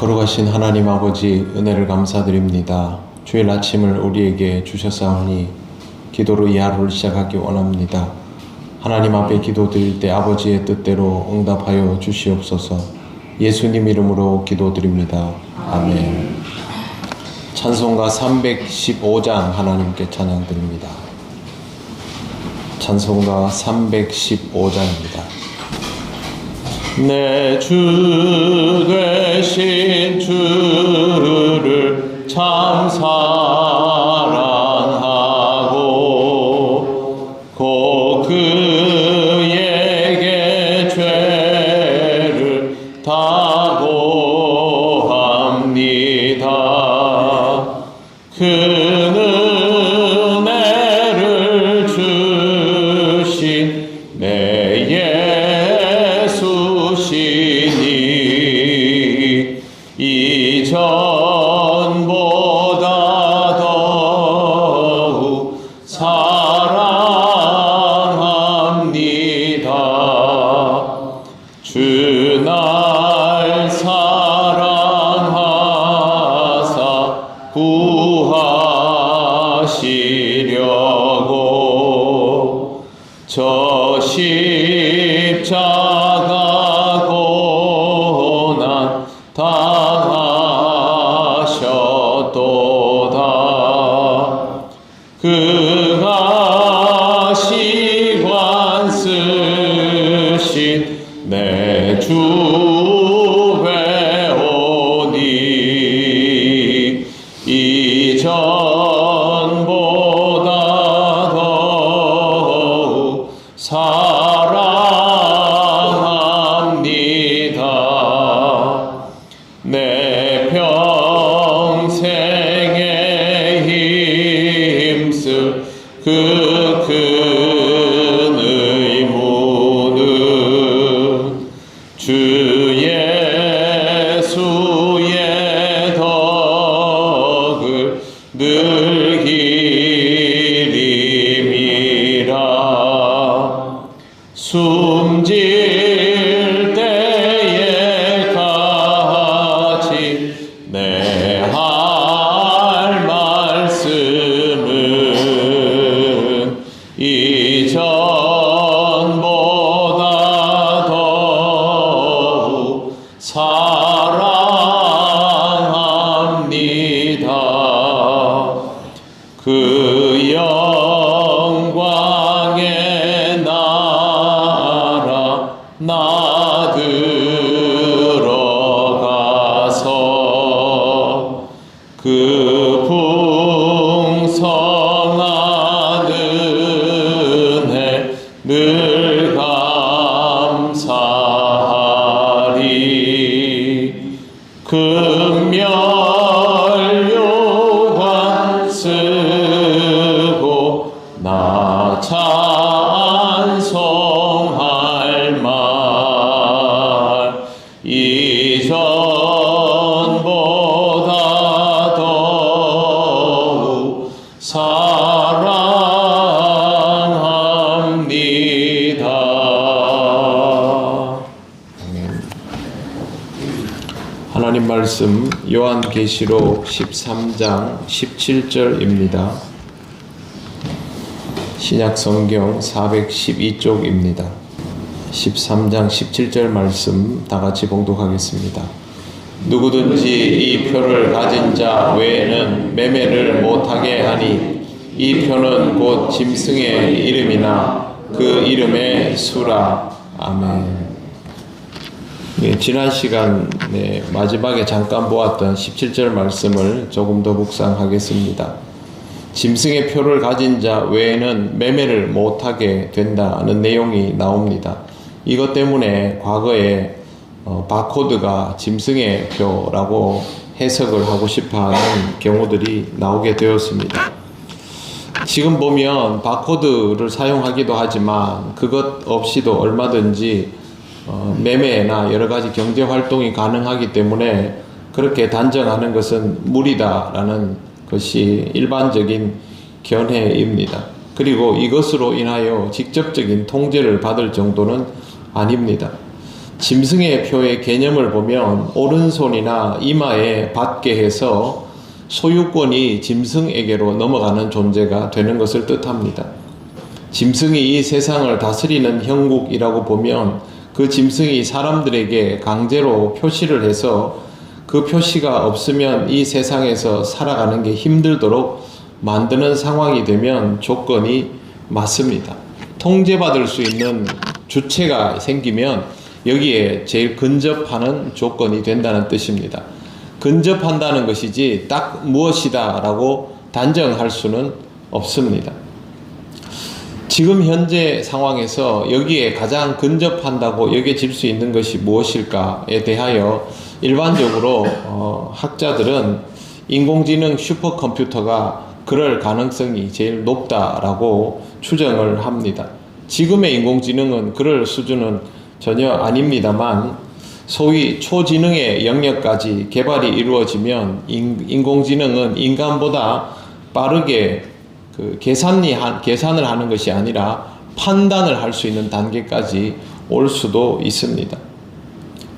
거룩하신 하나님 아버지, 은혜를 감사드립니다. 주일 아침을 우리에게 주셨사오니 기도로 이 하루를 시작하기 원합니다. 하나님 앞에 기도드릴 때 아버지의 뜻대로 응답하여 주시옵소서. 예수님 이름으로 기도드립니다. 아멘. 찬송가 315장 하나님께 찬양드립니다. 찬송가 315장입니다. 내 주 되신 주를 참 사랑하고 곧 그에게 죄를 다고합니다. 그는 은혜를 주신 내 예수시니 이전보다 더욱 사랑합니다. 주 날 사랑하사 구하시려고 저 십자가 고난 당하셨도다. 그가 시관 쓰신 내 주 배우니 이전보다 더욱 사랑합니다. 내 평생에 힘쓸 그 큰 의무는 주 예수의 덕을 늘 기림이라. 숨질 때에 같이 내 할 말씀은 이전보다 더욱 사랑합니다. 그 영광의 나라 나 들어가서 그 풍성한 은혜 늘 감사하리. 금멸요관 쓰고 나 찬송할 말 이전보다 더욱 사랑합니다. 아멘. 하나님 말씀 요한계시록 13장 17절입니다. 신약성경 412쪽입니다. 13장 17절 말씀 다같이 봉독하겠습니다. 누구든지 이 표를 가진 자 외에는 매매를 못하게 하니 이 표는 곧 짐승의 이름이나 그 이름의 수라. 아멘. 지난 시간에 마지막에 잠깐 보았던 17절 말씀을 조금 더 묵상하겠습니다. 짐승의 표를 가진 자 외에는 매매를 못하게 된다는 내용이 나옵니다. 이것 때문에 과거에 바코드가 짐승의 표라고 해석을 하고 싶어하는 경우들이 나오게 되었습니다. 지금 보면 바코드를 사용하기도 하지만 그것 없이도 얼마든지 매매나 여러가지 경제활동이 가능하기 때문에 그렇게 단정하는 것은 무리다라는 것이 일반적인 견해입니다. 그리고 이것으로 인하여 직접적인 통제를 받을 정도는 아닙니다. 짐승의 표의 개념을 보면 오른손이나 이마에 받게 해서 소유권이 짐승에게로 넘어가는 존재가 되는 것을 뜻합니다. 짐승이 이 세상을 다스리는 형국이라고 보면 그 짐승이 사람들에게 강제로 표시를 해서 그 표시가 없으면 이 세상에서 살아가는 게 힘들도록 만드는 상황이 되면 조건이 맞습니다. 통제받을 수 있는 주체가 생기면 여기에 제일 근접하는 조건이 된다는 뜻입니다. 근접한다는 것이지 딱 무엇이다 라고 단정할 수는 없습니다. 지금 현재 상황에서 여기에 가장 근접한다고 여겨질 수 있는 것이 무엇일까에 대하여 일반적으로 학자들은 인공지능 슈퍼컴퓨터가 그럴 가능성이 제일 높다라고 추정을 합니다. 지금의 인공지능은 그럴 수준은 전혀 아닙니다만 소위 초지능의 영역까지 개발이 이루어지면 인공지능은 인간보다 빠르게 계산을 하는 것이 아니라 판단을 할 수 있는 단계까지 올 수도 있습니다.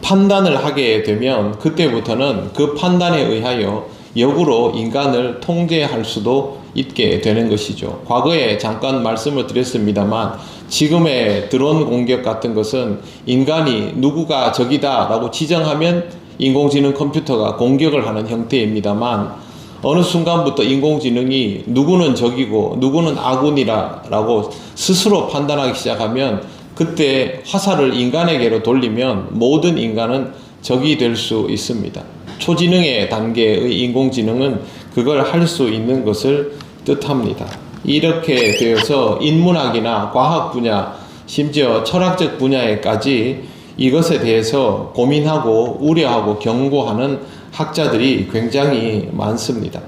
판단을 하게 되면 그때부터는 그 판단에 의하여 역으로 인간을 통제할 수도 있게 되는 것이죠. 과거에 잠깐 말씀을 드렸습니다만 지금의 드론 공격 같은 것은 인간이 누구가 적이다 라고 지정하면 인공지능 컴퓨터가 공격을 하는 형태입니다만 어느 순간부터 인공지능이 누구는 적이고 누구는 아군이라고 스스로 판단하기 시작하면 그때 화살을 인간에게로 돌리면 모든 인간은 적이 될 수 있습니다. 초지능의 단계의 인공지능은 그걸 할 수 있는 것을 뜻합니다. 이렇게 되어서 인문학이나 과학 분야, 심지어 철학적 분야에까지 이것에 대해서 고민하고 우려하고 경고하는 학자들이 굉장히 많습니다.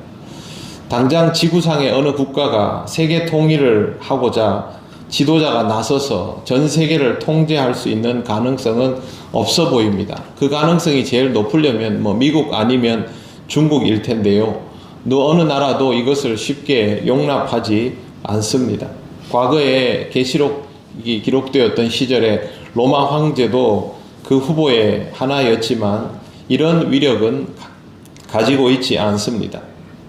당장 지구상의 어느 국가가 세계 통일을 하고자 지도자가 나서서 전 세계를 통제할 수 있는 가능성은 없어 보입니다. 그 가능성이 제일 높으려면 미국 아니면 중국일 텐데요. 어느 나라도 이것을 쉽게 용납하지 않습니다. 과거에 계시록이 기록되었던 시절에 로마 황제도 그 후보의 하나였지만 이런 위력은 가지고 있지 않습니다.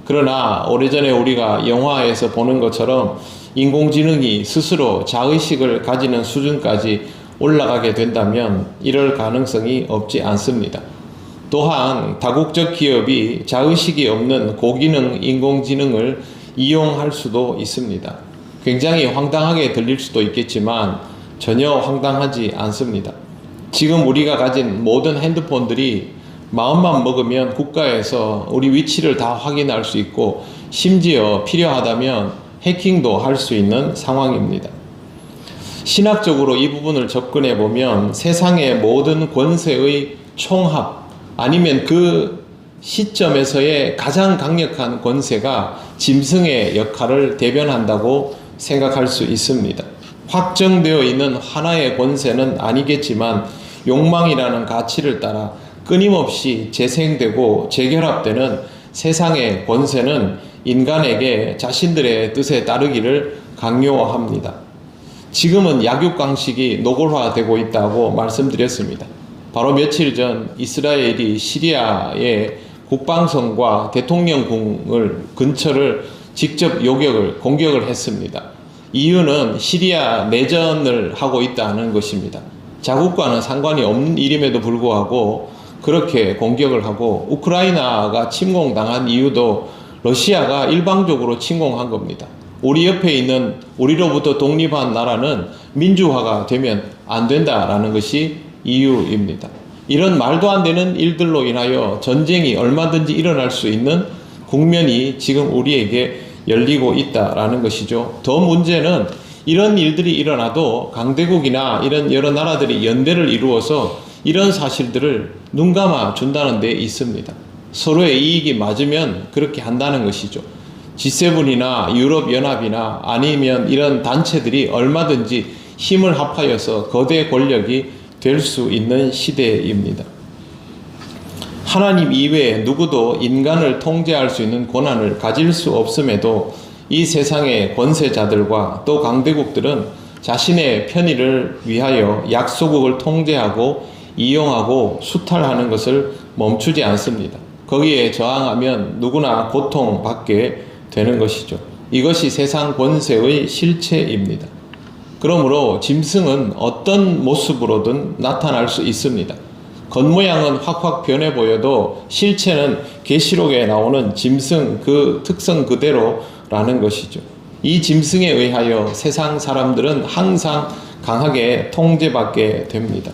그러나 오래전에 우리가 영화에서 보는 것처럼 인공지능이 스스로 자의식을 가지는 수준까지 올라가게 된다면 이럴 가능성이 없지 않습니다. 또한 다국적 기업이 자의식이 없는 고기능 인공지능을 이용할 수도 있습니다. 굉장히 황당하게 들릴 수도 있겠지만 전혀 황당하지 않습니다. 지금 우리가 가진 모든 핸드폰들이 마음만 먹으면 국가에서 우리 위치를 다 확인할 수 있고 심지어 필요하다면 해킹도 할 수 있는 상황입니다. 신학적으로 이 부분을 접근해 보면 세상의 모든 권세의 총합 아니면 그 시점에서의 가장 강력한 권세가 짐승의 역할을 대변한다고 생각할 수 있습니다. 확정되어 있는 하나의 권세는 아니겠지만 욕망이라는 가치를 따라 끊임없이 재생되고 재결합되는 세상의 권세는 인간에게 자신들의 뜻에 따르기를 강요합니다. 지금은 약육강식이 노골화되고 있다고 말씀드렸습니다. 바로 며칠 전 이스라엘이 시리아의 국방성과 대통령궁을 근처를 직접 공격을 했습니다. 이유는 시리아 내전을 하고 있다는 것입니다. 자국과는 상관이 없는 일임에도 불구하고 그렇게 공격을 하고 우크라이나가 침공당한 이유도 러시아가 일방적으로 침공한 겁니다. 우리 옆에 있는 우리로부터 독립한 나라는 민주화가 되면 안 된다라는 것이 이유입니다. 이런 말도 안 되는 일들로 인하여 전쟁이 얼마든지 일어날 수 있는 국면이 지금 우리에게 열리고 있다라는 것이죠. 더 문제는 이런 일들이 일어나도 강대국이나 이런 여러 나라들이 연대를 이루어서 이런 사실들을 눈감아 준다는 데 있습니다. 서로의 이익이 맞으면 그렇게 한다는 것이죠. G7이나 유럽연합이나 아니면 이런 단체들이 얼마든지 힘을 합하여서 거대 권력이 될 수 있는 시대입니다. 하나님 이외에 누구도 인간을 통제할 수 있는 권한을 가질 수 없음에도 이 세상의 권세자들과 또 강대국들은 자신의 편의를 위하여 약소국을 통제하고 이용하고 수탈하는 것을 멈추지 않습니다. 거기에 저항하면 누구나 고통받게 되는 것이죠. 이것이 세상 권세의 실체입니다. 그러므로 짐승은 어떤 모습으로든 나타날 수 있습니다. 겉모양은 확확 변해 보여도 실체는 계시록에 나오는 짐승 그 특성 그대로라는 것이죠. 이 짐승에 의하여 세상 사람들은 항상 강하게 통제받게 됩니다.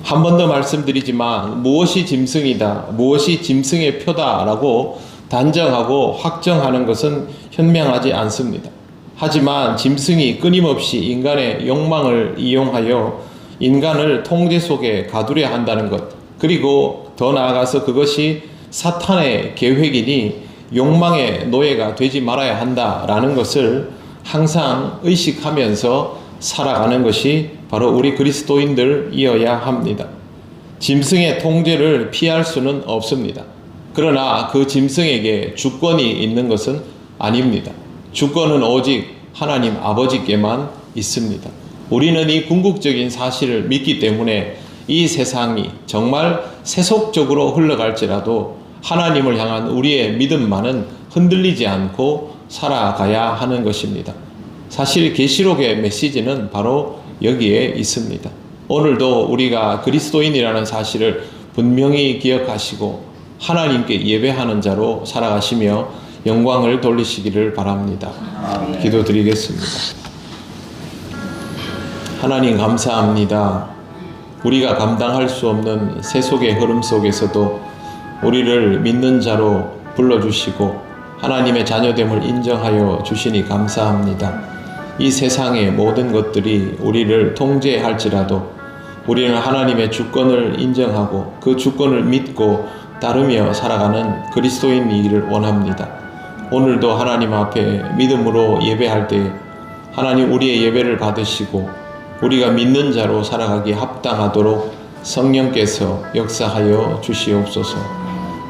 한 번 더 말씀드리지만 무엇이 짐승이다, 무엇이 짐승의 표다라고 단정하고 확정하는 것은 현명하지 않습니다. 하지만 짐승이 끊임없이 인간의 욕망을 이용하여 인간을 통제 속에 가두려 한다는 것, 그리고 더 나아가서 그것이 사탄의 계획이니 욕망의 노예가 되지 말아야 한다라는 것을 항상 의식하면서 살아가는 것이 바로 우리 그리스도인들이어야 합니다. 짐승의 통제를 피할 수는 없습니다. 그러나 그 짐승에게 주권이 있는 것은 아닙니다. 주권은 오직 하나님 아버지께만 있습니다. 우리는 이 궁극적인 사실을 믿기 때문에 이 세상이 정말 세속적으로 흘러갈지라도 하나님을 향한 우리의 믿음만은 흔들리지 않고 살아가야 하는 것입니다. 사실 계시록의 메시지는 바로 여기에 있습니다. 오늘도 우리가 그리스도인이라는 사실을 분명히 기억하시고 하나님께 예배하는 자로 살아가시며 영광을 돌리시기를 바랍니다. 기도드리겠습니다. 하나님 감사합니다. 우리가 감당할 수 없는 세속의 흐름 속에서도 우리를 믿는 자로 불러주시고 하나님의 자녀됨을 인정하여 주시니 감사합니다. 이 세상의 모든 것들이 우리를 통제할지라도 우리는 하나님의 주권을 인정하고 그 주권을 믿고 따르며 살아가는 그리스도인이기를 원합니다. 오늘도 하나님 앞에 믿음으로 예배할 때 하나님 우리의 예배를 받으시고 우리가 믿는 자로 살아가기에 합당하도록 성령께서 역사하여 주시옵소서.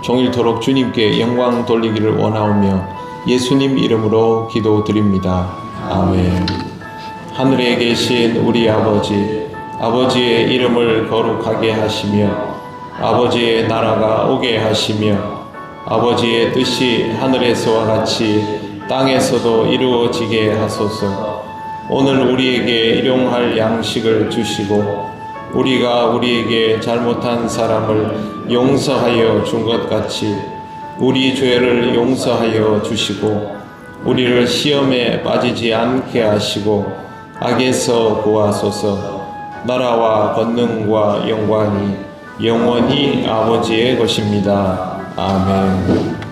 종일토록 주님께 영광 돌리기를 원하오며 예수님 이름으로 기도드립니다. 아멘. 하늘에 계신 우리 아버지, 아버지의 이름을 거룩하게 하시며 아버지의 나라가 오게 하시며 아버지의 뜻이 하늘에서와 같이 땅에서도 이루어지게 하소서. 오늘 우리에게 일용할 양식을 주시고 우리가 우리에게 잘못한 사람을 용서하여 준 것 같이 우리 죄를 용서하여 주시고 우리를 시험에 빠지지 않게 하시고 악에서 구하소서. 나라와 권능과 영광이 영원히 아버지의 것입니다. 아멘.